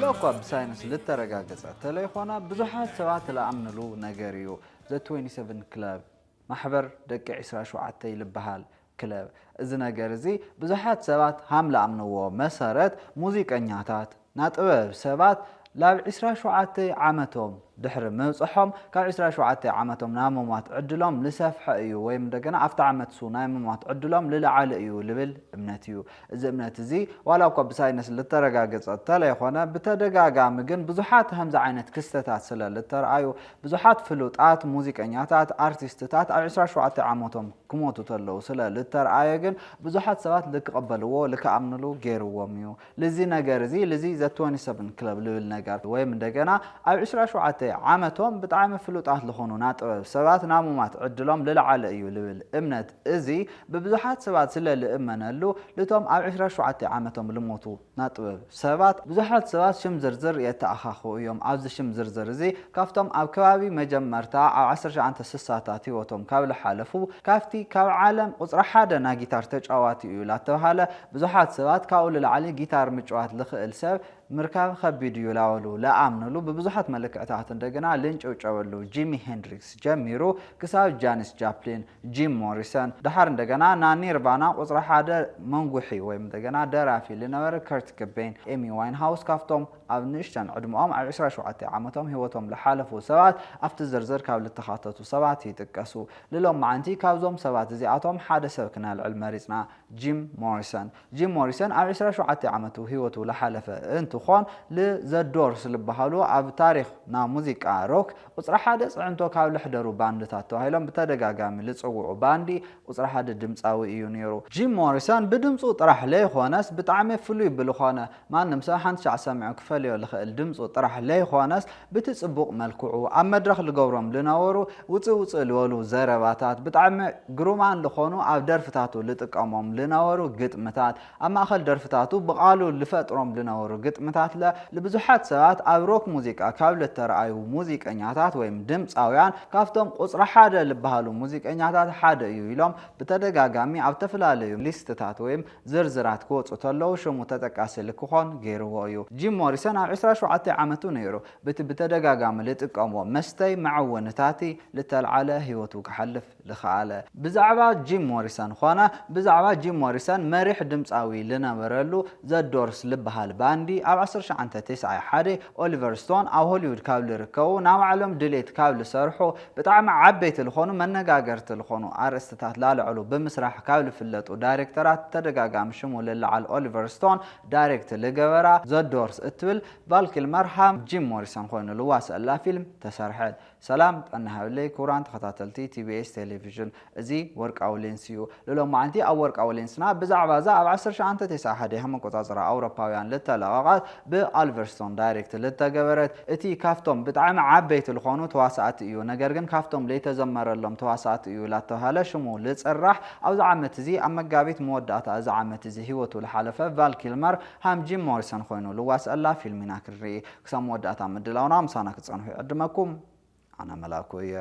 ዋላኳ ብሳይንስ ልተረጋገጸ ተለይኾነ ብዙሓት ሰባት ለኣምንሉ ነገር እዩ ዘ 27 ክለብ ማሕበር ደቂ 27 ይልበሃል ክለብ እዚ ነገር እዚ ብዙሓት ሰባት ሃም ለኣምንዎ መሰረት ሙዚቀኛታት ናጥበብ ሰባት ላብ 27 ዓመቶም ድሕሪ ምብፅሖም ካብ 27 ዓመቶም ናብ ምሟት ዕድሎም ልሰፍሐ እዩ ወይም እንደገና ኣፍታ ዓመት ሱ ናይ ምሟት ዕድሎም ልልዓለ እዩ ልብል እምነት እዩ እዚ እምነት እዚ ዋላ እኳ ብሳይንስ ልተረጋገፀ ተለይኾነ ብተደጋጋሚ ግን ብዙሓት ከምዚ ዓይነት ክስተታት ስለ ልተረኣዩ ብዙሓት ፍሉጣት ሙዚቀኛታት ኣርቲስትታት ኣብ 27 ዓመቶም ክሞቱ ተለዉ ስለ ልተረኣየ ግን ብዙሓት ሰባት ልክቐበልዎ ልክኣምንሉ ገይርዎም እዩ ለዚ ነገር እዚ ለዚ ዘ 27 ክለብ ልብል ነገር ወይም እንደገና ኣብ 27 ዓመቶም ብጣዕሚ ፍሉጣት ዝኾኑ ናጥበብ ሰባት ናብ ምሟት ዕድሎም ልልዓለ እዩ ልብል እምነት እዚ ብብዙሓት ሰባት ስለ ልእመነሉ ልቶም ኣብ 27 ዓመቶም ልሞቱ ናጥበብ ሰባት ብዙሓት ሰባት ሽም ዝርዝር የተኣኻኽኡ እዮም ኣብዚ ሽም ዝርዝር እዚ ካብቶም ኣብ ከባቢ መጀመርታ ኣብ 1960ታት ህይወቶም ካብ ልሓለፉ ካፍቲ ካብ ዓለም ቁፅሪ ሓደ ናይ ጊታር ተጫዋቲ እዩ ላተባሃለ ብዙሓት ሰባት ካብኡ ልልዓሊ ጊታር ምጭዋት ልኽእል ሰብ ምርካብ ከቢድ እዩ ላወሉ ለኣምንሉ ብብዙሓት መልክዕታት እንደገና ልንጨውጨወሉ ጂሚ ሄንድሪክስ ጀሚሩ ክሳብ ጃኒስ ጃፕሊን ጂም ሞሪሰን ድሓር እንደገና ና ኒርቫና ቁፅሪ ሓደ መንጉሒ ወይም እንደገና ደራፊ ልነበረ ከርት ኮቤን ኤሚ ዋይንሃውስ ካፍቶም ኣብ ንእሽተን ዕድሞኦም ኣብ 27 ዓመቶም ህይወቶም ልሓለፉ ሰባት ኣብቲ ዝርዝር ካብ ልተኻተቱ ሰባት ይጥቀሱ ልሎም ማዓንቲ ካብዞም ሰባት እዚኣቶም ሓደ ሰብ ክነልዕል መሪፅና ጂም ሞሪሰን ኣብ 27 ዓመቱ ህይወቱ ልሓለፈ እንትኾን ለዘዶርስ ልበሃሉ ኣብ ታሪክ ና ሙዚቃ ሮክ ቁፅሪ ሓደ ፅዕንቶ ካብ ልሕደሩ ባንድታት ተባሂሎም ብተደጋጋሚ ልፅውዑ ባንዲ ቁፅሪ ሓደ ድምፃዊ እዩ ነይሩ ጂም ሞሪሰን ብድምፁ ጥራሕ ለይኾነስ ብጣዕሚ ፍሉይ ብልኾነ ማንም ሰብ ሓንቲ ሻዕ ሰሚዑ ክፈልዮ ልኽእል ድምፁ ጥራሕ ለይኾነስ ብቲ ፅቡቕ መልክዑ ኣብ መድረኽ ልገብሮም ልነበሩ ውፅእ ልበሉ ዘረባታት ብጣዕሚ ግሩማን ልኾኑ ኣብ ደርፍታቱ ልጥቀሞም ልነበሩ ግጥምታት ኣብ ማእኸል ደርፍታቱ ብቓሉ ልፈጥሮም ልነበሩ ግጥምታት ለብዙሓት ሰባት ኣብ ሮክ ሙዚቃ ካብ ልተረኣዩ ሙዚቀኛታት ወይም ድምፃውያን ካብቶም ቁፅሪ ሓደ ልበሃሉ ሙዚቀኛታት ሓደ እዩ ኢሎም ብተደጋጋሚ ኣብ ተፈላለዩ ሊስትታት ወይም ዝርዝራት ክወፁ ተለዉ ሽሙ ተጠቃሲ ልክኾን ገይርዎ እዩ ጂም ሞሪሰን ኣብ 27 ዓመቱ ነይሩ በቲ ብተደጋጋሚ ልጥቀምዎ መስተይ መዕወንታቲ ልተልዓለ ህይወቱ ክሓልፍ ልኽኣለ ብዛዕባ ጂም ሞሪሰን ኾነ ብዛዕባ ጂም ሞሪሰን መሪሕ ድምፃዊ ልነበረሉ ዘዶርስ ልበሃል ባንዲ ኣብ 1991 ኦሊቨር ስቶን ኣብ ሆሊውድ ካብ ልርከቡ ናብ ባዕሎም ድሌት ካብ ልሰርሑ ብጣዕሚ ዓበይቲ ልኾኑ መነጋገርቲ ልኾኑ ኣርእስትታት ላልዕሉ ብምስራሕ ካብ ልፍለጡ ዳይሬክተራት ተደጋጋሚ ሽሙ ልለዓል ኦሊቨር ስቶን ዳይሬክት ልገበራ ዘዶርስ እትብል ቫል ኪልመር ሃም ጂም ሞሪሰን ኮይኑ ልዋስአላ ፊልም ተሰርሐት ሰላም ጠናሃብለይ ክቡራን ተኸታተልቲ ቲቢኤስ ቴሌቪዥን እዚ ወርቃዊ ሌንስ እዩ ልሎም ማዓንቲ ኣብ ወርቃዊ ሌንስና ብዛዕባ ዛ ኣብ 1991 ሃም ኣቆፃፅራ ኣውሮፓውያን ልተለቐቓት ብኦሊቨር ስቶን ዳይሬክት ልተገበረት እቲ ካፍቶም ብጣዕሚ ዓበይቲ ልኾኑ ተዋሳእቲ እዩ ነገር ግን ካፍቶም ለይተዘመረሎም ተዋሳእቲ እዩ ላተባሃለ ሽሙ ልፅራሕ ኣብዚ ዓመት እዚ ኣብ መጋቢት መወዳእታ እዚ ዓመት እዚ ህይወቱ ልሓለፈ ቫል ኪልመር ሃም ጂም ሞሪሰን ኮይኑ ልዋስአላ ፊልም ኢና ክንርኢ ክሳብ መወዳእታ ምድላውና ምሳና ክፀንሑ ይዕድመኩም ኣነ መላኩ እየ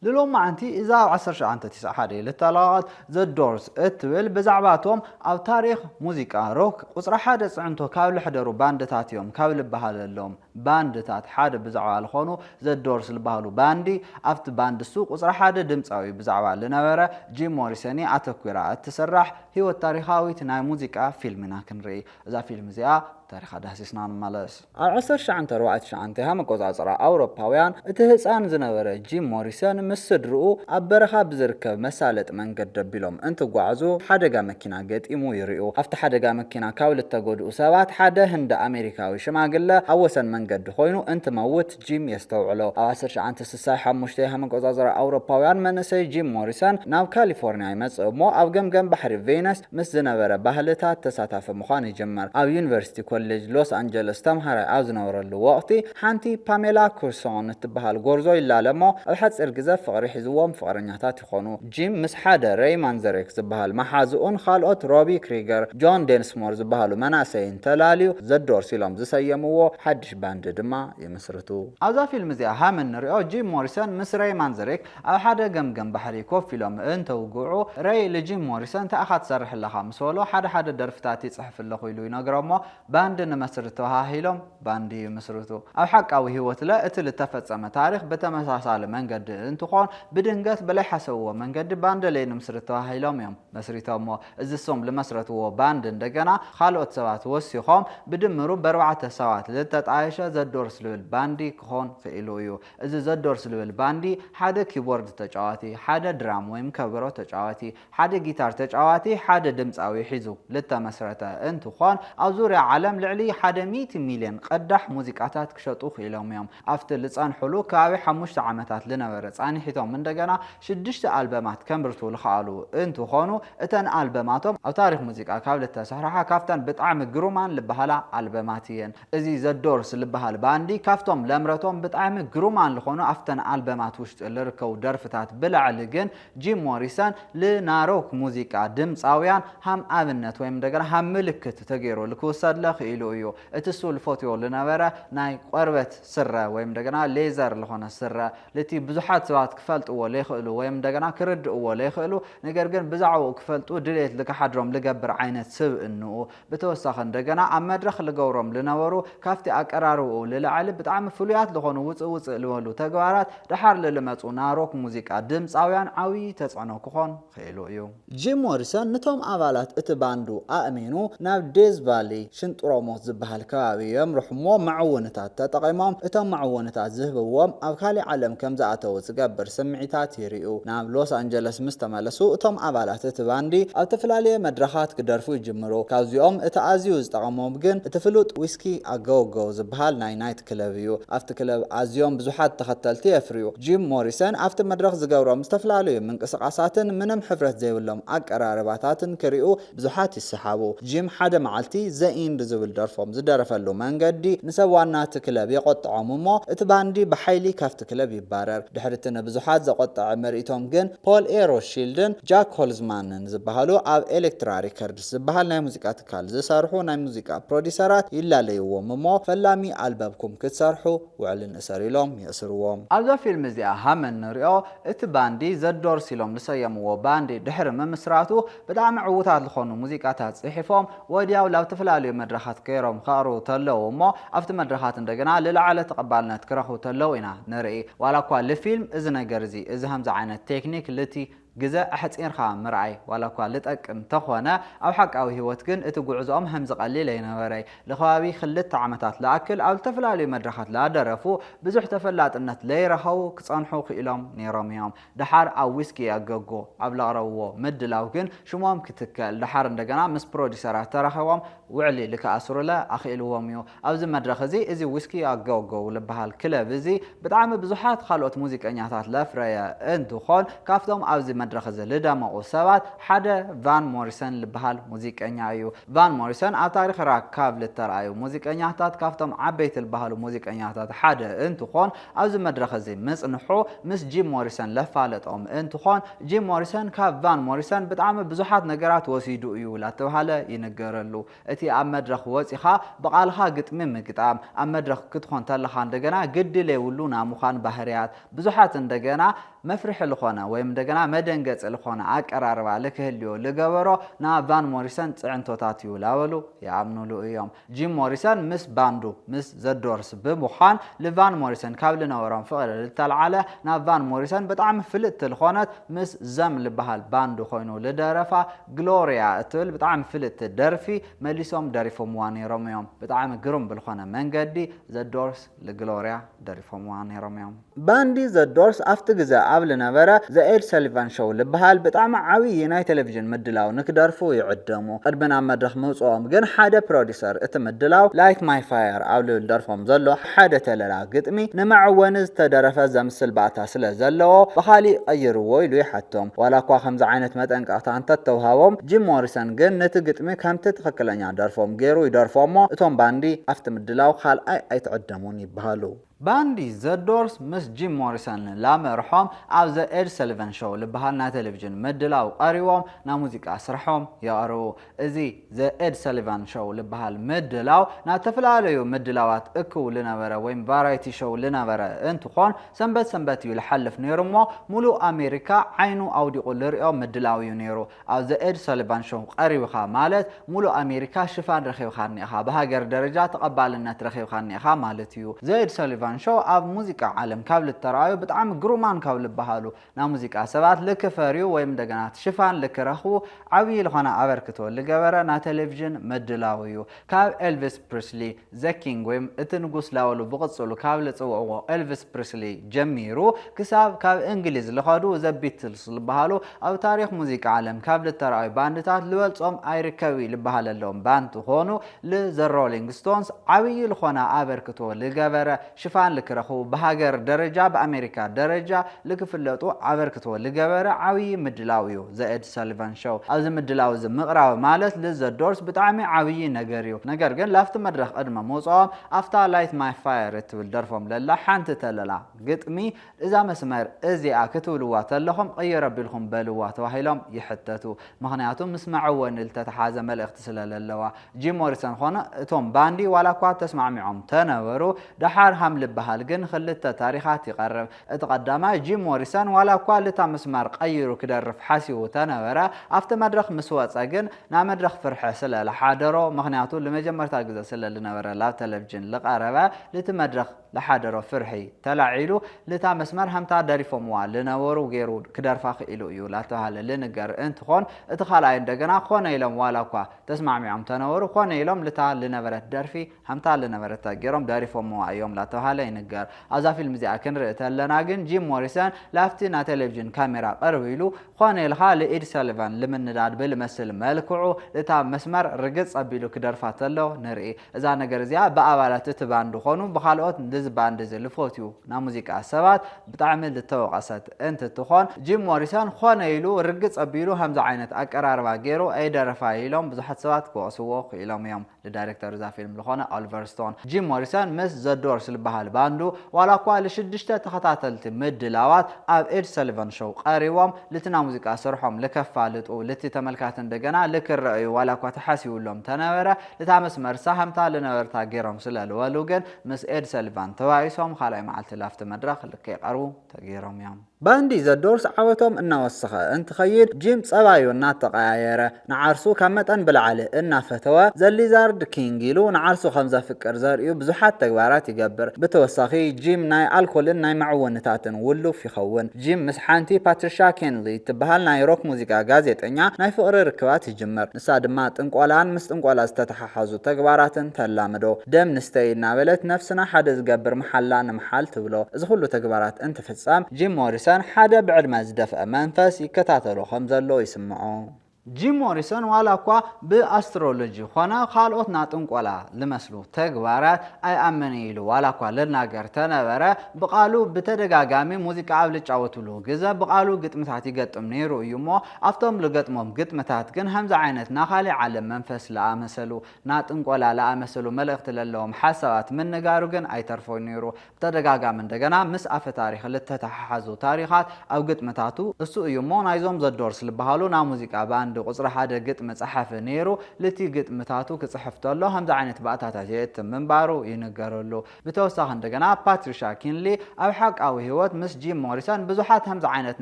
ልሎም ማዓንቲ እዛ ኣብ 1991 ልተለቐቐት ዘዶርስ እትብል ብዛዕባቶም ኣብ ታሪክ ሙዚቃ ሮክ ቁፅሪ ሓደ ፅዕንቶ ካብ ልሕደሩ ባንድታት እዮም ካብ ልበሃለሎም ባንድታት ሓደ ብዛዕባ ልኾኑ ዘዶርስ ልበሃሉ ባንዲ ኣብቲ ባንዲ ሱ ቁፅሪ ሓደ ድምፃዊ ብዛዕባ ልነበረ ጂም ሞሪሰን ኣተኲራ እትስራሕ ህይወት ታሪኻዊት ናይ ሙዚቃ ፊልምና ክንርኢ እዛ ፊልም እዚኣ ታሪኻ ዳሲስና ንመለስ ኣብ 1949 ሃም ኣቆፃፅራ ኣውሮፓውያን እቲ ህፃን ዝነበረ ጂም ሞሪሰን ምስ ስድርኡ ኣብ በረኻ ብዝርከብ መሳለጥ መንገዲ ደቢሎም እንትጓዓዙ ሓደጋ መኪና ገጢሙ ይርኡ ኣብቲ ሓደጋ መኪና ካብ ልተጎድኡ ሰባት ሓደ ህንዲ ኣሜሪካዊ ሽማግለ ኣብ ወሰን መንገዲ ኮይኑ እንትመውት ጂም የስተውዕሎ ኣብ 1965 ሃም ኣቆፃፅራ ኣውሮፓውያን መንእሰይ ጂም ሞሪሰን ናብ ካሊፎርኒያ ይመጽእ እሞ ኣብ ገምገም ባሕሪ ቬነስ ምስ ዝነበረ ባህልታት ተሳታፊ ምዃን ይጀመር ኣብ ዩኒቨርሲቲ ኮሌጅ ሎስ አንጀለስ ተምሃራይ ኣብ ዝነበረሉ ወቅቲ ሓንቲ ፓሜላ ኩርሶን እትበሃል ጎርዞ ይላለሞ ኣብ ሓፂር ግዜ ፍቅሪ ሒዝዎም ፍቅረኛታት ይኾኑ ጂም ምስ ሓደ ሬይ ማንዘሬክ ዝበሃል መሓዝኡን ካልኦት ሮቢ ክሪገር ጆን ዴንስሞር ዝበሃሉ መናእሰይን ተላልዩ ዘዶርስ ኢሎም ዝሰየምዎ ሓድሽ ባንዲ ድማ ይመስርቱ ኣብዛ ፊልም እዚኣ ሃም እንሪኦ ጂም ሞሪሰን ምስ ሬይ ማንዘሬክ ኣብ ሓደ ገምገም ባሕሪ ኮፍ ኢሎም እንተውግዑ ሬይ ልጂም ሞሪሰን ተኣኻ ትሰርሕ ኣለኻ ምስ በሎ ሓደ ደርፍታት ይፅሕፍ ኣለኹ ኢሉ ይነግሮሞ ባንዲ ንመስርት ተባሂሎም ባንዲ ይመስርቱ ኣብ ሓቃዊ ህይወት ለ እቲ ዝተፈፀመ ታሪክ በተመሳሳለ መንገዲ እንትኾን ብድንገት በላይ ሓሰብዎ መንገዲ ባንዲ ላይ ንምስርት ተባሂሎም እዮም መስሪቶሞ እዚ ሶም ለመስረትዎ ባንድ እንደገና ካልኦት ሰባት ወሲኾም ብድምሩ በርባዕተ ሰባት ዝተጣየሸ ዘዶርስ ልብል ባንዲ ክኾን ክኢሉ እዩ እዚ ዘዶርስ ልብል ባንዲ ሓደ ኪቦርድ ተጫዋቲ ሓደ ድራም ወይም ከበሮ ተጫዋቲ ሓደ ጊታር ተጫዋቲ ሓደ ድምፃዊ ሒዙ ዝተመስረተ እንትኾን ኣብ ዙርያ ዓለም ልዕሊ 100 ሚልዮን ቀዳሕ ሙዚቃታት ክሸጡ ክኢሎም እዮም ኣብቲ ልፀንሕሉ ከባቢ 5 ዓመታት ዝነበረ ፃኒሒቶም እንደገና 6 ኣልበማት ከምርቱ ዝኽኣሉ እንትኾኑ እተን ኣልበማቶም ኣብ ታሪክ ሙዚቃ ካብ ዝተሰርሓ ካብተን ብጣዕሚ ግሩማን ዝበሃላ ኣልበማት እየን እዚ ዘዶርስ ዝበሃል ባንዲ ካብቶም ለምረቶም ብጣዕሚ ግሩማን ዝኾኑ ኣፍተን ኣልበማት ውሽጢ ዝርከቡ ደርፍታት ብላዕሊ ግን ጂም ሞሪሰን ለናሮክ ሙዚቃ ድምፃውያን ሃም ኣብነት ወይም እንደገና ሃም ምልክት ተገይሩ ልክውሰድ ለኽኢሉ እዩ እቲ ሱል ፎትዮ ዝነበረ ናይ ቆርበት ስረ ወይም እንደገና ሌዘር ዝኾነ ስረ ለቲ ብዙሓት ሰባት ክፈልጥዎ ለይኽእሉ ወይም እንደገና ክርድእዎ ለይኽእሉ ነገር ግን ብዛዕባኡ ክፈልጡ ድሌት ልክሓድሮም ልገብር ዓይነት ስብእንኡ ብተወሳኺ እንደገና ኣብ መድረኽ ልገብሮም ዝነበሩ ካብቲ ኣቀራርብኡ ልላዕሊ ብጣዕሚ ፍሉያት ዝኾኑ ውፅእ ዝበሉ ተግባራት ድሓር ልመፁ ናሮክ ሙዚቃ ድምፃውያን ዓብዪ ተፅዕኖ ክኾን ክኢሉ እዩ ጂም ሞሪሰን ነቶም ኣባላት እቲ ባንዱ ኣእሚኑ ናብ ዴዝ ቫሊ ሽንጥሮሞት ዝበሃል ከባቢ የምርሕሞ ማዕውንታት ተጠቒሞም እቶም ማዕውንታት ዝህብዎም ኣብ ካሊእ ዓለም ከም ዝኣተው ዝገብር ስምዒታት ይርዩ ናብ ሎስ አንጀለስ ምስ ተመለሱ እቶም ኣባላት እቲ ባንዲ ኣብ ተፈላለየ መድረኻት ክደርፉ ይጅምሩ ካብዚኦም እቲ ኣዝዩ ዝጠቐሞም ግን እቲ ፍሉጥ ዊስኪ ኣጎጎ ዝበሃል ናይ ናይት ክለብ እዩ ኣብቲ ክለብ ኣዝዮም ብዙሓት ተኸተልቲ የፍርዩ ጂም ሞሪሰን ኣብቲ መድረኽ ዝገብሮም ዝተፈላለዩ ምንቅስቓሳትን ምንም ሕፍረት ዘይብሎም ኣቀራርባታትን ክሪኡ ብዙሓት ይሰሓቡ ጂም ሓደ መዓልቲ ዘኢንድ ዝብል ደርፎም ዝደረፈሉ መንገዲ ንሰብ ዋና እቲ ክለብ የቆጥዖም እሞ እቲ ባንዲ ብሓይሊ ካብቲ ክለብ ይባረር ድሕሪቲ ንብዙሓት ዘቆጠዐ ምርኢቶም ግን ፖል ኤሮሺልድን ጃክ ሆልዝማንን ዝበሃሉ ኣብ ኤሌክትራ ሪከርድስ ዝበሃል ናይ ሙዚቃ ትካል ዝሰርሑ ናይ ሙዚቃ ፕሮዲሰራት ይላለይዎም እሞ ፈላሚ ኣልበምኩም ክትሰርሑ ውዕልን እሰር ኢሎም ይእስርዎም ኣብዛ ፊልም እዚኣ ሃም እንሪኦ እቲ ባንዲ ዘዶርስ ኢሎም ዝሰየምዎ ባንዲ ድሕሪ ምምስራቱ ብጣዕሚ ዕዉታት ዝኾኑ ሙዚቃታት ፅሒፎም ወዲያው ላብ ተፈላለዩ መድረኻት ከይሮም ከቕርቡ ተለዉ እሞ ኣብቲ መድረኻት እንደገና ልላዕለ ተቐባልነት ክረኽቡ ተለዉ ኢና ንርኢ ዋላ እኳ ልፊልም እዚ ነገር እዚ ከምዚ ዓይነት ቴክኒክ ልቲ ግዜ ኣሕፂርካ ምርኣይ ዋላ እኳ ልጠቅም ተኾነ ኣብ ሓቃዊ ህይወት ግን እቲ ጉዕዞኦም ከም ዝቐሊል ኣይነበረይ ለኸባቢ 2 ዓመታት ለኣክል ኣብ ዝተፈላለዩ መድረኻት ላደረፉ ብዙሕ ተፈላጥነት ለይረኸቡ ክፀንሑ ክኢሎም ነይሮም እዮም ድሓር ኣብ ዊስኪ ኣገጎ ኣብ ለቕረብዎ ምድላው ግን ሽሞም ክትከል ድሓር እንደገና ምስ ፕሮዲሰራት ተራኺቦም ውዕሊ ልከኣስሩለ ኣኽኢልዎም እዩ ኣብዚ መድረኽ እዚ ዊስኪ ኣገጎ ዝበሃል ክለብ እዚ ብጣዕሚ ብዙሓት ካልኦት ሙዚቀኛታት ለፍረየ እንትኾን ካብቶም ኣብዚ መድረኽ እዚ ልደመቑ ሰባት ሓደ ቫን ሞሪሰን ዝበሃል ሙዚቀኛ እዩ ቫን ሞሪሰን ኣብ ታሪክ ራክ ካብ ልተረኣዩ ሙዚቀኛታት ካብቶም ዓበይቲ ዝበሃሉ ሙዚቀኛታት ሓደ እንትኾን ኣብዚ መድረኽ እዚ ምፅንሑ ምስ ጂም ሞሪሰን ለፋለጦም እንትኾን ጂም ሞሪሰን ካብ ቫን ሞሪሰን ብጣዕሚ ብዙሓት ነገራት ወሲዱ እዩ ላተባሃለ ይነገረሉ እቲ ኣብ መድረኽ ወፂኻ ብቓልኻ ግጥሚ ምግጣም ኣብ መድረኽ ክትኾን ተለኻ እንደገና ግድል የብሉ ናይ ምዃን ባህርያት ብዙሓት እንደገና መፍርሒ ዝኾነ ወይም እንደገና መደንገጽ ዝኾነ ኣቀራርባ ልክህልዮ ልገበሮ ናብ ቫን ሞሪሰን ጽዕንቶታት እዩ ላበሉ ይኣምኑሉ እዮም ጂም ሞሪሰን ምስ ባንዱ ምስ ዘዶርስ ብምዃን ለቫን ሞሪሰን ካብ ልነበሮም ፍቕሪ ልተልዓለ ናብ ቫን ሞሪሰን ብጣዕሚ ፍልጥቲ ዝኾነት ምስ ዘም ዝበሃል ባንዱ ኮይኑ ልደረፋ ግሎሪያ እትብል ብጣዕሚ ፍልጥቲ ደርፊ መሊሶም ደሪፎምዋ ነይሮም እዮም ብጣዕሚ ግሩም ብልኾነ መንገዲ ዘዶርስ ለግሎሪያ ደሪፎምዋ ነይሮም እዮም ባንዲ ዘዶርስ ኣብቲ ግዜ ኣብ ልነበረ ዘ ኤድ ሰሊቫን ሾው شو لبهال بطعم عوي ناي تلفزيون مدلاو نكدرفو يعدمو قدمنا مدرخ موصوم جن حدا بروديسر اتمدلاو لايت ماي فاير أولو الدرفهم زلو حدا تللا قدمي نمعونز تدرفة زمسل باتا سلا زلو بخالي أيرو ويلو يحتم ولا كوا خمز عينت مدنك أطان تتوهاوم جيم موريسون جن نتقدمي كم تتخكلنيا درفهم جيرو يدرفهمو اتوم باندي افتمدلاو خال أي تعدمون يبهالو باندي زدورس مس جيم موريسون لا مرحوم او ذا إد سليفان شو لبهالنا تلفزيون مدلاو قريوم نا موسيقى اسرحوم يقرو ازي ذا إد سليفان شو لبهال مدلاو نا تفلاليو مدلاوات اكو لنبره وين فارايتي شو لنبره انتو خون سنبت يلحلف نيرمو مولو امريكا عينو او ديقو لرئو مدلاو ينيرو او ذا إد سليفان شو قريوخا مالت مولو امريكا شفان رخيو خانيخا بهاجر درجات تقبالنت رخيو خانيخا مالتيو ذا إد سليفان شو اب موسيقى عالم كابل الترايو بطعم جرومان كابل بهالو نا موسيقى سبات لكفريو ويم دغنات شفان لكرخو عوي لخنا ابركتو لجبره نا تلفزيون مدلاويو كاب إلفيس بريسلي زكينج ويم اتنغوس لاولو بقصلو كابل صوعو إلفيس بريسلي جميرو كساب كاب انجليز لخدو ذا بيتلز لبهالو او تاريخ موسيقى عالم كابل الترايو باندتات لولصوم ايركاوي لبهاللهم باند خونو لذا رولينج ستونز عوي لخنا ابركتو لجبره شفان لكرخو بهاجر درجة بأمريكا درجة لكفلتو عبركتو لجبرة عوي مدلاويو زائد ساليفان شو أز مدلاو زي مقراو مالت لذا دورس بتعمي عوي نجاريو نجار جن لافت مدرخ قدمه موصام أفتا لايت ماي فاير تول درفهم للا حنت تللا قطمي إذا مسمر إزي أكتو لوات لهم أي ربي لهم بلوات وهيلهم يحتتو مغنياتهم مسمعوا إن التتحازم الاغتسال للوا جيم موريسون خونا توم باندي ولا قوات تسمع معهم تنورو دحار هم لبهال جن خلت تاريخات يقرب اتقدما جيم موريسون ولا كوالتا مسمار قيرو كدرف حاسيو تنورا افت مدرخ مسواص جن نا مدرخ فرح سلا لحادرو مغنياتو لمجمرتا غزا سلا لنورا لا تلفزيون لقربا لتمدرخ لحادرو فرحي تلعيلو لتا مسمار همتا داريفوم وا لنورو غيرو كدرفاخ إلو يو لا تهال لنجر انت خون اتخالاي دغنا خون يلم ولا كوا تسمع معهم تنورو خون يلم لتا لنورت درفي همتا لنورتا غيرم داريفوم وا يوم لا تهال ينجر ازا فيلم زي اكن رئتلنا جن جيم موريسون لافتنا تلفزيون كاميرا قربيلو خون يلخال إد ساليفان لمن نداد بالمثل ملكعو لتا مسمر رقص ابيلو كدرفاتلو نرئي اذا نجر زيا بابالات تباندو خونو بخالوت ندز باند زي فوتيو نا موسيقى سبات بتعمل التوقعات انت تخون جيم موريسون خون يلو رقص ابيلو همز عينت اقراربا غيرو اي درفا يلوم بزحت سبات كوسو يلوم يوم الدايركتور ذا فيلم لخونه أوليفر ستون جيم موريسون مس ذا دورس لبهال باندو ولا قال شدشته تخطاتلت مدلاوات اب إد ساليفان شو قريوم لتنا موسيقى سرحهم لكفالطو لتي تملكات እንደገና لكرأي ولا قات حاسيولهم تناوره لتامس مرساهم تال نورتا غيرهم سلالولو ግን مس إد ساليفان ተዋይሶም خالاي معلت لافت مدرخ لكيقرو تغيرهم يوم باندي ذا دورس عوتهم إنه وسخة انت خيد جيم صبايو ناتقايره نعرسو كمتن بالعلي إن فتوى زلي زارد كينجيلو نعرسو خمسة فكر زاريو بزحات تقبارات يقبر بتوسخي جيم ناي الكل ناي معونتاتن ولو في خون جيم مسحانتي باتريشا كينلي تبهال ناي روك موسيقى غازيتنيا ناي فقر ركبات يجمر نسادما تنقولان مستنقولا استتححزو تقباراتن تلامدو دم نستينا بلت نفسنا حدث قبر محلان محل تبلو إذا كله تقبارات انت فتصام جيم موريسون حدا بعد ما زدفأ منفس يكتاتلو خمزلو يسمعو جيم موريسون ولا كوا باسترولوجي خنا خالوت ناطنقولا لمسلو تغبارات اي امنيلو ولا كوا لناغر تنبره بقالو بتدغاغامي موسيقى عبل ጫወቱሉ ግዘ بقالو ግጥምታት ይገጥም ነይሩ እዩሞ አፍቶም ለገጥሞም ግጥምታት ግን همز عينت ናኻሊ ዓለም መንፈስ ለአመሰሉ ናጥንቆላ ለአመሰሉ መልእክት ለለዎም ሐሳባት ምን ነጋሩ ግን አይተርፎ ነይሩ በተደጋጋሚ እንደገና ምስ አፈ ታሪኽ ለተተሐሐዙ ታሪኻት አው ግጥምታቱ እሱ እዩሞ ናይዞም ዘዶርስ ልበሃሉ ና ሙዚቃ ባንድ قصر حدا قطم صحف نيرو لتي قطمتاتو كصحفته له همز عينت بقاتات يت منبارو ينقرلو بتوسخ እንደገና باتريشا كينلي او حق او هيوت مس جيم موريسون بزحات همز عينت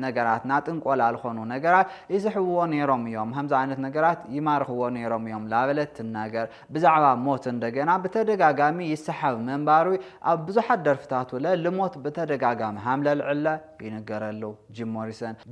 نغرات ناطنقول الخونو نغرات يزحو نيروم يوم همز عينت نغرات يمارخو نيروم يوم لابلت تناغر بزعبا موت እንደገና بتدغاغامي يسحب منبارو او بزحات درفتاتو لموت بتدغاغام حمل العله ينقرلو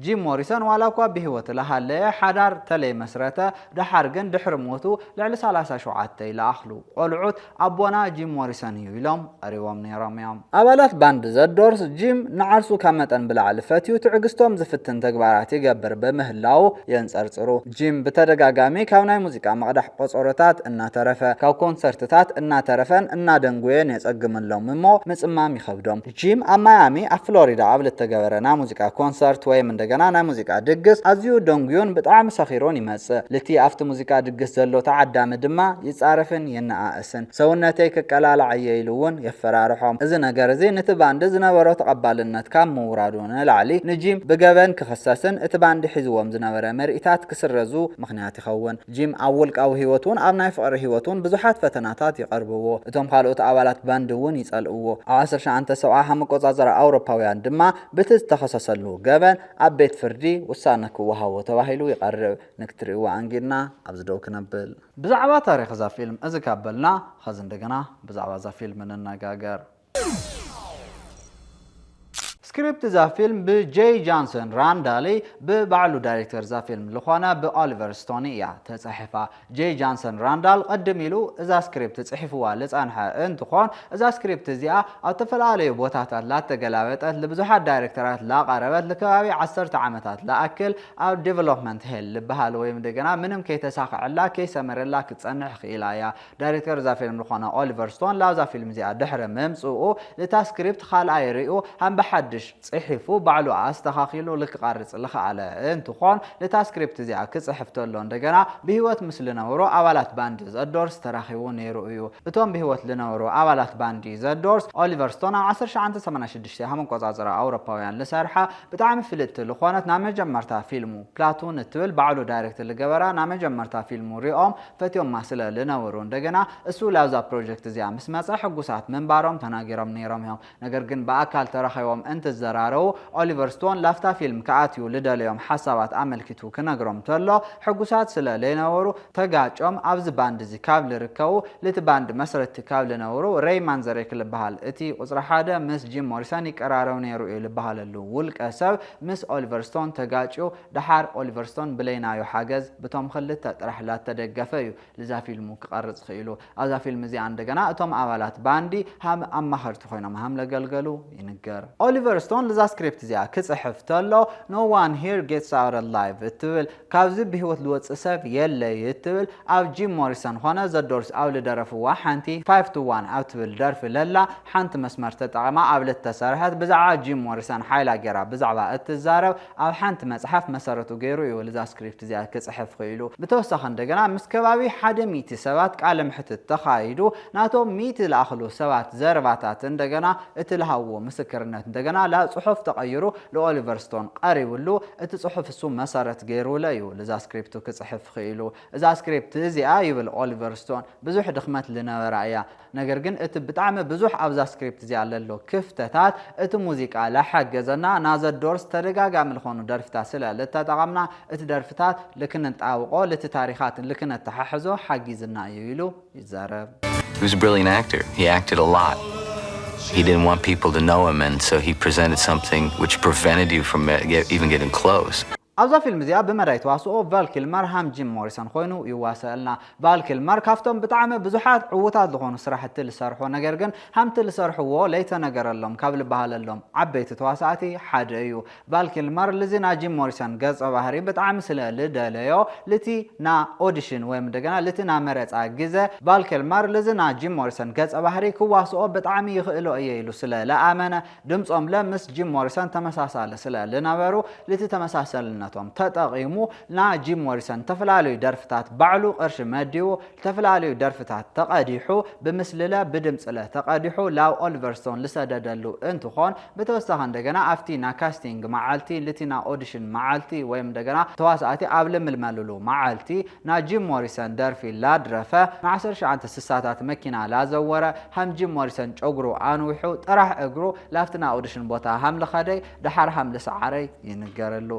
جيم موريسون ولا كو بهوت لها حدار تلي مسرته دحرجن دحر موتو لعل 37 لأخلو قلعوت أبونا جيم موريسون يلوم أريوم نيرام يوم أولات باند زدورس جيم نعرسو كامتن بالعل فتيو تعقستهم زفتن تكبارات يقبر بمهلاو ينصرصرو جيم بتدغاغامي كاوناي موسيقى مقدح قصورتات إنا ترفه كاو كونسرتات إنا ترفن إنا دنغوين يصقملهم ممو مصمام يخبدهم جيم أمايامي أفلوريدا قبل التجبرنا موسيقى كونسرت وي من دغنا نا موسيقى دغس أزيو دنغيون بطعم سخيرون يمص لتي أفت موسيقى دغس زلو تعدام دما يصارفن ينعاسن سونتي كقلال عييلون يفرارحهم إذا نجر زي نتباند زنبرو تقبالنت كام مورادون العلي نجيم بجبن كخساسن اتباند حزوم زنبره مرئتات كسرزو مخنيات يخون جيم أول أو هيوتون أبناي فقر هيوتون بزحات فتناتات يقربوه اتهم خالوت أولات باندون يسألوه عصر شعنت سواها مقصازر أوروباويان دما بتتخصصلو جبن أبيت فردي وسانك وهاو تواهيلو يقرب نكتري وعنجينا أبزدو كنبل بزعبا تاريخ ذا فيلم إذا كابلنا خزن دقنا بزعبا ذا فيلم من النقاقر سكريبت ذا فيلم بجي جانسون راندالي ببعلو دايركتور ذا فيلم لخوانا بأوليفر ستوني يا تصحفا جي جانسون راندال قدميلو إذا سكريبت تصحفوا لصانحا انتخون إذا سكريبت زيا أو تفلالي بوتاتات لا تقلابتات لبزوحات دايركتورات لا قربت لكبابي 10 عامتات لا أكل أو ديفلوبمنت هيل لبهالو يمدقنا منهم كي تساقع لا كي سمر لا كتصنح خيلايا دايركتور ذا فيلم لخوانا أوليفر ستون لا ذا فيلم زيا دحر ممصوقو لتا سكريبت خال ايريو هم بحدش صحيفو بعلو استخاخيلو لك قارص لخ على انتخون لتا سكريبت زيا كصحفتلو እንደገና بهوت مثل نورو أولات باند زدورس تراخيو نيرو ايو اتوم بهوت لنورو أولات باند زدورس أوليفر ستون 1986 هم قصاصرا أوروباويان لسرحة بتعم فيلت لخوانت نام جمرتا فيلمو بلاتون تول بعلو دايركت لجبرا نام جمرتا فيلمو ريوم فتيوم ماسله لنورو እንደገና እሱ ላውዛ ፕሮጀክት زيا مسمص حقوسات منبارهم تناغيرم نيرم يوم ነገር ግን በአካል ተራኸዮም انت زرارو أوليفر ستون لافتا فيلم كاتيو لداليوم حسابات أملكتو كنغرم تلو حقوسات سلا لينورو تقاچوم أبز باند زي كابل ركو لت باند مسرت كابل نورو ري مانزريك لبهال اتي قصر حدا مس جيم موريسون يقرارو نيرو لبهال اللو ولك أسب مس أوليفر ستون تقاچو دحار أوليفر ستون بلينايو حاجز بتوم خلت ترحلات تدقفيو لذا فيلمو كقرص خيلو هذا فيلم زي عندنا اتوم أولات باندي هم أما خرط خوينم هم لقلقلو ينقر أوليفر ستون لذا سكريبت زيا كصحفتلو no one here gets out alive اتول كابزي بهوت لوص سب يلا يتول او جيم موريسون هنا زدورس او لدرفوا حنتي 5 to 1 او تول درف للا حنت مسمر تطعما او لتسرحت بزعا جيم موريسون حيلا غيرا بزعبا اتزارب او حنت مصحف مسرتو غيرو يو لذا سكريبت زيا كصحف خيلو بتوسخ እንደገና مسكبابي حدا ميت سبات قال محت تخايدو ناتو ميت الاخلو سبات زرباتات እንደገና اتلهو مسكرነት እንደገና لا صحف تقيرو لأوليفر ستون قريبلو اتصحف السو مسارت غيرو لايو لذا سكريبتو كصحف خيلو اذا سكريبت زي يبل أوليفر ستون بزح دخمت لنبرايا ነገር ግን እት بتعم بزح ابዛ سكريبت زي عللو كفتታት እት ሙዚቃ ለሐገዘና ናዘዶርስ ተደጋጋሚ ለሆኑ ደርፍታት ስላለ ተጠቀምና እት ደርፍታት ለክንጣውቆ ለታሪኻት ለክንተሐሕዞ حጊዝና ይይሉ ይዛረብ He was a brilliant actor. He acted a lot. He didn't want people to know him, and so he presented something which prevented you from even getting close. أبزا فيلم زيا بمرايت واسو فالكيلمر هم جيم موريسون خوينو يواسلنا فالكيلمر كافتم بطعم بزحات عوتات لغون صراحه تلسرحو ነገር ግን هم تلسرحو ليت ነገረሎም ካብل ባህለሎም عبيت ተዋሳቲ ሓደ እዩ فالكيلمر لزينا جيم موريسون ገጸ ባህሪ በጣም ስለልደለዮ ለቲ ና ኦዲሽን ወይም እንደገና ለቲ ና መረጻ ግዜ فالكيلمر لزينا جيم موريسون ገጸ ባህሪ ክዋስኦ በጣም ይኽእሎ እየይሉ ስለለአመነ ድምጾም ለምስ جيم موريسون ተመሳሳለ ስለለነበሩ ለቲ ተመሳሳለ تتقيمو نا جيم موريسون تفلالو درفتات بعلو قرش مديو تفلالو درفتات تقديحو بمثلله بدمصله تقديحو لاو أوليفر ستون لسددلو انتخون بتوسخ እንደገና አፍቲና ካስቲንግ ማዓልቲ ለቲና ኦዲሽን ማዓልቲ ወይም እንደገና ተዋሳቲ አብለ መልማሉሉ ማዓልቲ ና جيم موريسون درفي ላድረፈ ማዕሰር ሻንተ ስሳታት መኪና ላዘወረ هم جيم موريسون ጨጉሩ አንውሑ ጥራሕ እግሩ ላፍትና ኦዲሽን ቦታ هم ለኸደይ ደሓር هم ለሰዓረይ ይንገረሉ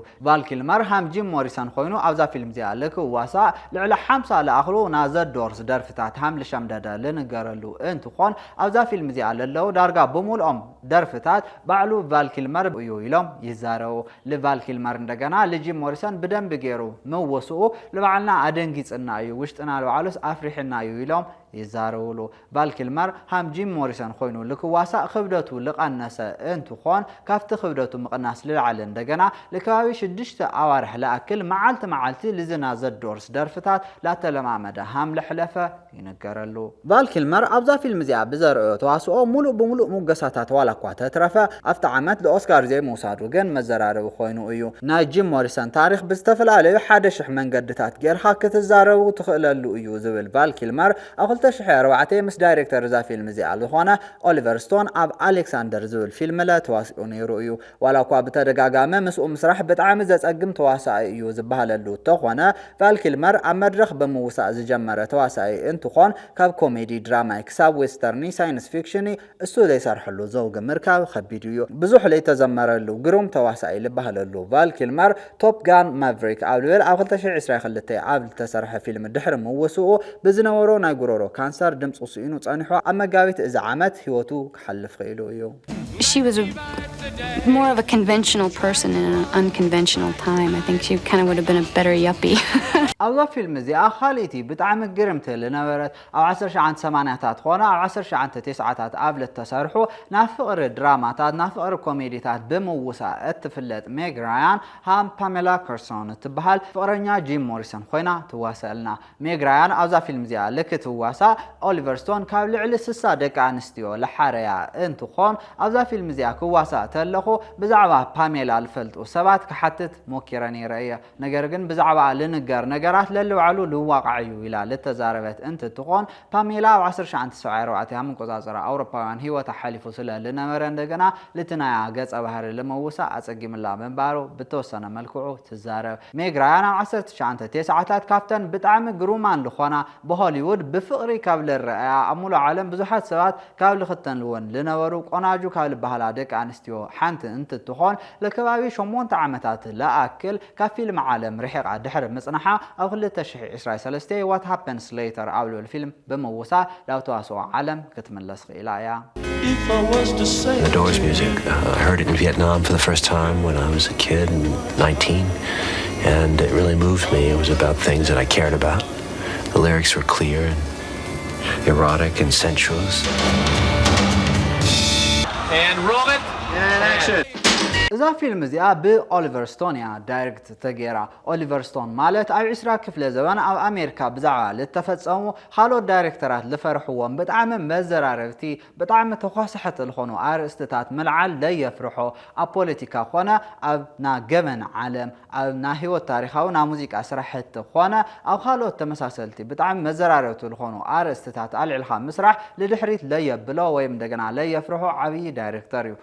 ቫልኪልመር ሃም ጂም ሞሪሰን ኮይኑ ኣብዛ ፊልም እዚኣ ልክዋሳእ ልዕሊ 50 ለኣኽሉ ናዘ ዶርስ ደርፍታት ሃም ልሸምደደ ልንገረሉ እንትኾን ኣብዛ ፊልም እዚኣ ለለው ዳርጋ ብምልኦም ደርፍታት ባዕሉ ቫልኪልመር እዩ ኢሎም ይዛረቡ ለቫልኪልመር እንደገና ለጂም ሞሪሰን ብደንብ ገይሩ መወስኡ ለባዕልና ኣደንጊጽና እዩ ውሽጥና ለባዕሉስ ኣፍሪሕና እዩ ኢሎም ይዛረውሉ ቫልኪልመር ሃም ጂም ሞሪሰን ኮይኑ ልክዋሳእ ክብደቱ ልቐነሰ እንትኾን ካብቲ ክብደቱ ምቕናስ ልልዓለ እንደገና ለከባቢ 6 ኣዋርሕ ለኣክል መዓልቲ ልዝና ዘዶርስ ደርፍታት ላተለማመደ ሃም ለሕለፈ ይነገረሉ ቫልኪልመር ኣብዛ ፊልም እዚኣ ብዘርእዮ ተዋስኦ ሙሉእ ብሙሉእ ሙገሳታት ዋላ እኳ ተትረፈ ኣብቲ ዓመት ለኦስካር ዘይምውሳዱ ግን መዘራረቢ ኮይኑ እዩ ናይ ጂም ሞሪሰን ታሪክ ብዝተፈላለዩ 1000 መንገድታት ጌርካ ክትዛረቡ ትኽእለሉ እዩ ዝብል ቫልኪልመር ኣብ 2004 ምስ ዳይሬክተር እዛ ፊልም እዚኣ ዝኾነ ኦሊቨር ስቶን ኣብ ኣሌክሳንደር ዝብል ፊልም ተዋሲኡ ነይሩ እዩ ዋላ እኳ ብተደጋጋሚ ምስኡ ምስራሕ ብጣዕሚ ዘጸግም ተዋሳኢ እዩ ዝበሃለሉ ተኾነ ቫልኪልመር ኣብ መድረኽ ብምውሳእ ዝጀመረ ተዋሳኢ እንትኾን ካብ ኮሜዲ ድራማ ክሳብ ዌስተርኒ ሳይንስ ፊክሽን እሱ ዘይሰርሐሉ ዘውግ ምርካብ ከቢድ እዩ ብዙሕ ለይተዘመረሉ ግሩም ተዋሳኢ ዝበሃለሉ ቫልኪልመር ቶፕ ጋን ማቨሪክ ኣብ ልብል ኣብ 2022 ኣብ ዝተሰርሐ ፊልም ድሕሪ ምውስኡ ብዝነበሮ ናይ ጉሮሮ ካንሰር ድምፁ ስኢኑ ጸኒሑ ኣብ መጋቢት እዚ ዓመት ህይወቱ ክሓልፍ ኽኢሉ እዩ She was more of a conventional person in an unconventional time. I think she kind of would have been a better yuppie. ኣብዛ ፊልም እዚኣ ኻሊቲ ብጣዕሚ ግርምቲ ልነበረት ኣብ 1980ታት ኾነ ኣብ 1990ታት ኣብ ለተሰርሑ ናይ ፍቕሪ ድራማታት ናይ ፍቕሪ ኮሜዲታት ብምውሳእ እትፍለጥ ሜግ ራያን ሃም ፓሜላ ከርሶን እትበሃል ፍቕረኛ ጂም ሞሪሰን ኮይና ትዋሰአልና ሜግ ራያን ኣብዛ ፊልም እዚኣ ልክትዋሳእ ኦሊቨር ስቶን ካብ ልዕሊ 60 ደቂ ኣንስትዮ ለሓረያ እንትኾን ኣብዛ ፊልም እዚኣ ክዋሳእ ተለኹ ብዛዕባ ፓሜላ ልፈልጡ ሰባት ክሓትት ሞኪረ ነይረ እየ ነገር ግን ብዛዕባ ልንገር ነገራት ለልባዕሉ ልዋቃዕ እዩ ኢላ ልተዛረበት እንትትኾን ፓሜላ ኣብ 1974 ሃም ቆጻጽራ ኣውሮፓውያን ህይወታ ሓሊፉ ስለ ልነበረ እንደገና ልትናያ ገጸ ባህሪ ለመውሳእ ኣጸጊምላ ምንባሩ ብተወሰነ መልክዑ ትዛረብ ሜግ ራያን ኣብ 1990ታት ካፍተን ብጣዕሚ ግሩማን ልኾና ብሆሊውድ ብፍቕሪ ካብ ልረአያ ኣብ ሙሉእ ዓለም ብዙሓት ሰባት ካብ ልኽተንልዎን ልነበሩ ቆናጁ ካብ ልበሃላ ደቂ ኣንስትዮ ሓንቲ እንትትኾን ለከባቢ 8 ዓመታት ለኣክል ካብ ፊልም ዓለም ርሒቓ ድሕሪ ምጽናሓ ኣብ 2023 What Happens Later ኣብ ልብል ፊልም ብምውሳእ ናብ ተዋስኦ ዓለም ክትምለስ ኽኢላ እያ The Doors music, I heard it in Vietnam for the first time when I was a kid, 19, and it really moved me. It was about things that I cared about. The lyrics were clear and erotic and sensuous. And roll it. And action. እዛ ፊልም እዚኣ ብኦሊቨር ስቶን እያ ዳይሬክት ተገይራ ኦሊቨር ስቶን ማለት ኣብ 20 ክፍለ ዘበን ኣብ ኣሜሪካ ብዛዕባ ልተፈጸሙ ካልኦት ዳይሬክተራት ዝፈርሕዎም ብጣዕሚ መዘራረብቲ ብጣዕሚ ተኳስሐት ዝኾኑ ኣርእስትታት ምልዓል ለየፍርሖ ኣብ ፖለቲካ ኾነ ኣብ ና ገመን ዓለም ኣብ ና ህይወት ታሪኻዊ ና ሙዚቃ ስራሕቲ ኾነ ኣብ ካልኦት ተመሳሰልቲ ብጣዕሚ መዘራረብቲ ዝኾኑ ኣርእስትታት ኣልዕልኻ ምስራሕ ልድሕሪት ለየብሎ ወይ እንደገና ለየፍርሖ ዓብይ ዳይሬክተር እዩ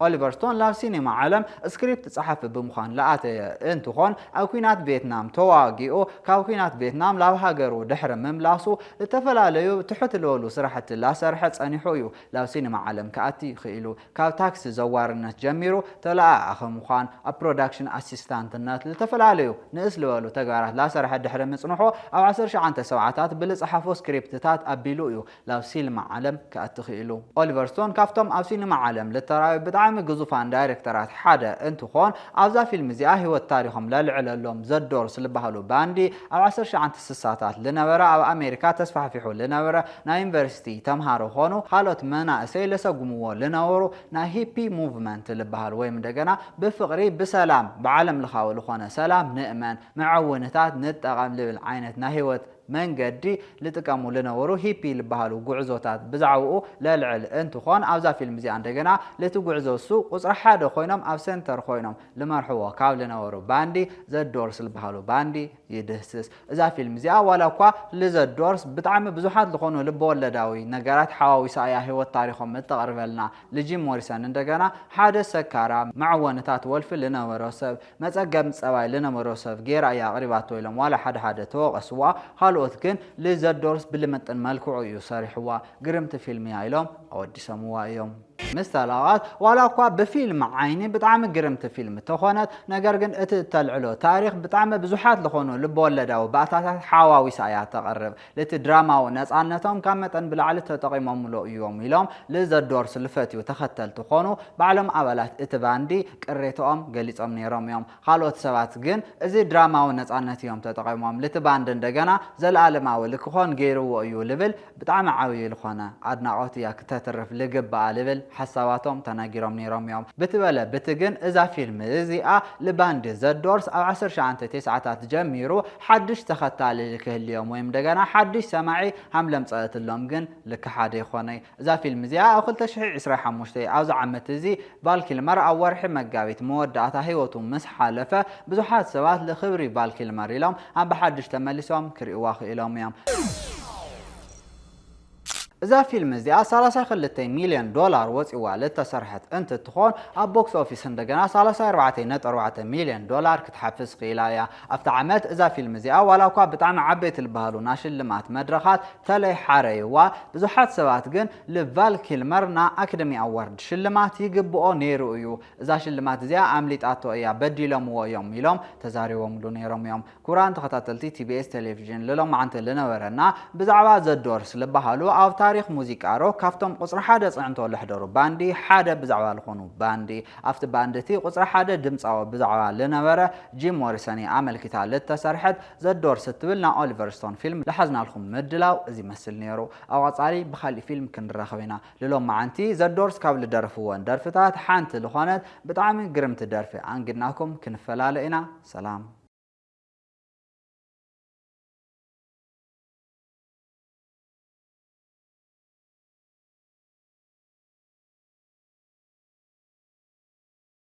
ኦሊቨር ስቶን ላብ ሲኒማ ዓለም ስክሪፕት ጸሓፊ ብምዃን ለኣተየ እንትኾን ኣብ ኩናት ቪየትናም ተዋጊኡ ካብ ኩናት ቪየትናም ላብ ሃገሩ ድሕሪ ምምላሱ ዝተፈላለዩ ትሑት ዝበሉ ስራሕቲ ላሰርሐ ጸኒሑ እዩ ላብ ሲኒማ ዓለም ከኣቲ ኽኢሉ ካብ ታክሲ ዘዋርነት ጀሚሩ ተለኣኣኸ ምዃን ኣብ ፕሮዳክሽን ኣሲስታንትነት ዝተፈላለዩ ንእስ ዝበሉ ተግባራት ላሰርሐ ድሕሪ ምጽንሖ ኣብ 1970ታት ብልጸሓፎ ስክሪፕትታት ኣቢሉ እዩ ላብ ሲኒማ ዓለም ከኣቲ ኽኢሉ ኦሊቨር ስቶን ካብቶም ኣብ ሲኒማ ዓለም ልተራዩ ብጣዕሚ ግዙፋን ዳይሬክተራት ሓደ እንትኾን ኣብዛ ፊልም እዚኣ ህይወት ታሪኾም ለልዕለሎም ዘዶርስ ዝበሃሉ ባንዲ ኣብ 1960ታት ልነበረ ኣብ ኣሜሪካ ተስፋሕፊሑ ልነበረ ናይ ዩኒቨርሲቲ ተምሃሮ ኾኑ ካልኦት መናእሰይ ለሰጉምዎ ልነበሩ ናይ ሂፒ ሙቭመንት ልበሃል ወይ እንደገና ብፍቕሪ ብሰላም ብዓለም ለኻዊ ዝኾነ ሰላም ንእመን መዓውንታት ንጠቐም ልብል ዓይነት ናይ ህይወት መንገዲ ልጥቀሙ ልነበሩ ሂፒ ልበሃሉ ጉዕዞታት ብዛዕባኡ ለልዕል እንትኾን ኣብዛ ፊልም እዚኣ እንደገና ለቲ ጉዕዞ እሱ ቁፅሪ ሓደ ኮይኖም ኣብ ሴንተር ኮይኖም ልመርሕዎ ካብ ልነበሩ ባንዲ ዘዶርስ ልበሃሉ ባንዲ ይድህስስ እዛ ፊልም እዚኣ ዋላ እኳ ልዘዶርስ ብጣዕሚ ብዙሓት ዝኾኑ ልበወለዳዊ ነገራት ሓዋዊሳ እያ ህይወት ታሪኾም እተቕርበልና ልጂም ሞሪሰን እንደገና ሓደ ሰካራ ማዕወንታት ወልፊ ልነበሮ ሰብ መጸገም ፀባይ ልነበሮ ሰብ ጌራ እያ ኣቕሪባቶ ኢሎም ዋላ ሓደ ተወቐስዋ ካልኦት ካልኦት ግን ለዘዶርስ ብልመጠን መልክዑ እዩ ሰሪሕዋ ግርምቲ ፊልም ያይሎም ኣወዲሰምዋ እዮም مستلاوات ولا قا بفيلم عيني بطعم قرمت فيلم تخونت نجر جن تلعلو تاريخ بطعم بزحات لخونو لبولداو بأساس حواوي سايات تقرب لتدراما وناس عنتهم كمت أن بالعلة تقيمهم لو يوم يوم لزدور سلفتي وتختل تخونو بعلم أولات اتباندي كريتهم قليت أمني رام يوم خالوت سبات جن إذا دراما وناس عنتهم تقيمهم لتباندن دجنا زل عالم أول لكخون غيرو ويو ليفل بطعم عاوي لخونه عدنا عوتيا كتترف لجب ليفل حساباتهم تناجرهم نيرهم يوم بتبلا بتجن إذا فيلم إذا لباند زدورس أو 10 شعنت 9 تجميرو حدش تختال لك اليوم ويم دجنا حدش سماعي هم لمصات اللهم جن لك حد يخوني إذا فيلم زي أخل تشحيع إسرع حمشتي أو زعمت زي بالك المرأة ورح مجاويت مودعتها هيوتهم مسحلفة بزحات سوات لخبري بالك المرأة لهم هم بحدش تملسهم كريواخ إلهم يوم إذا فيلم زي 3 مليون دولار وصيوا لتسرحت أنت تخون أبوكس أوفيس هندقنا 4 مليون دولار كتحفز قيلايا أفتعمت إذا فيلم زي ولا قا بتعمل عبيت البهلو ناشل لمات مدرخات تلي حريوا بزحات سوات جن لفال كلمرنا أكاديمي أورد شلمات يجبوا نيرو يو إذا شلمات زي عملت أتو إيا بدي لهم ويوم يلوم تزاري وملو نيرهم يوم كوران تخططلتي TBS تلفزيون لهم عنت لنا ورنا بزعبات زدورس لبهلو أو تاريخ موسيقى رو كافتم قصر حدا صعنتو لحضروا باندي حدا بزعوا لخونو باندي افت باندتي قصر حدا دمصاو بزعوا لنبره جيم موريسوني عمل كتاب للتسرحت زدور ستبلنا اوليفر ستون فيلم لحزنا لكم مدلاو ازي مسل نيرو او عصاري بخلي فيلم كنرخوينا للوم معنتي زدورس كابل درفوان درفتات حانت لخونت بطعم قرمت درفي عنقدناكم كنفلالئنا سلام